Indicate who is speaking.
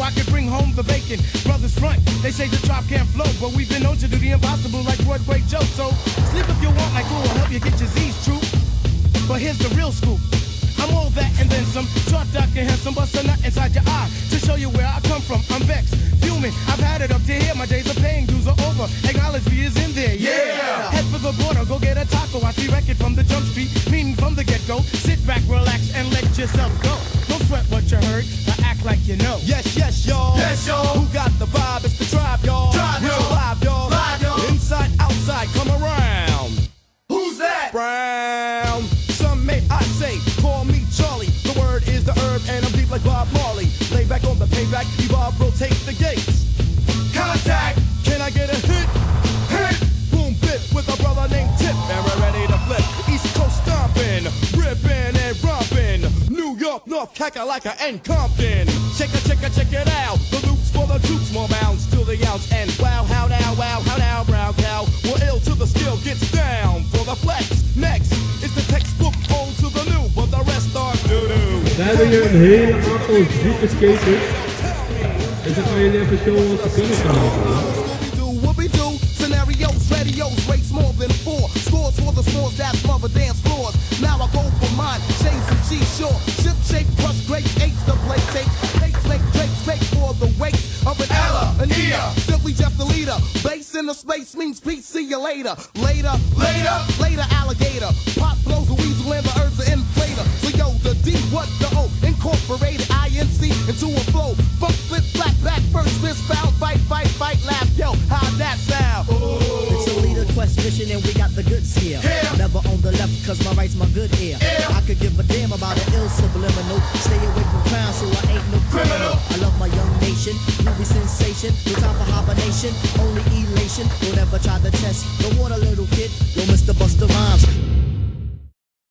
Speaker 1: I could bring home the bacon. Brothers front, they say the drop can't flow, but we've been known to do the impossible like Broadway Joe. So sleep if you want, like who will help you get your Z's true. But here's the real scoop. I'm all that and then some. Short, dark, and handsome, bust a nut inside your eye to show you where I come from. I'm vexed, fuming. I've had it up to here. My days of paying dues are over. Acknowledge me is in there. Yeah. Head for the border, go get a taco. I see record from the jump street, meaning from the get-go. Sit back, relax, and let yourself go. Don't sweat what you heard. Act like you know.
Speaker 2: Yes, yes, y'all.
Speaker 1: Yes, y'all.
Speaker 2: Who got the vibe? It's the tribe, y'all.
Speaker 1: Tribe,
Speaker 2: Real
Speaker 1: y'all.
Speaker 2: live, y'all.
Speaker 1: Live, y'all.
Speaker 2: Inside, outside, come around.
Speaker 1: Who's that?
Speaker 2: Brown. Some may I say, call me Charlie. The word is the herb, and I'm deep like Bob Marley. Lay back on the payback, evolve, rotate the gates.
Speaker 1: Contact.
Speaker 2: Can I get a hit?
Speaker 1: Hit.
Speaker 2: Boom, bit with a brother named Tip, and we're ready to flip. East Coast stomping, ripping and romping. New York, North, Kakalaka, and Compton. Check it out. The loops for the troops, more bounds to the ounce. And wow, how now, brown cow. We're ill till the skill gets down for the flex. Next is the textbook old to the new, but the rest are doo-doo.
Speaker 3: We hebben hier een hele aantal diepe skaters. En dan kan jullie even showen wat ze kunnen vanavond.
Speaker 2: Scenarios, radios, rates more than 4. Scores for the scores that smother dance floors. Now I go for mine, shades of G-Shore. Ship shape, crush grapes, eights to play tapes. Tapes make drapes, make for the weight of an Ella, an Ea. Simply just a leader. Base in the space means peace, see you later. Later, alligator. Pop blows a weasel and the herbs are inflator. So yo, the D, what the O? Incorporated INC into a flow. Funk, flip, flat, back, first, fist, foul, fight, laugh. Yo, how that sound?
Speaker 4: It's a leader quest mission and we got the goods here. Never on the left cause my right's my good ear. I could give a damn about an ill subliminal. Stay away from crime so I ain't no criminal. I love my young nation, groovy sensation. No time for hibernation, only elation. Don't ever try to test the water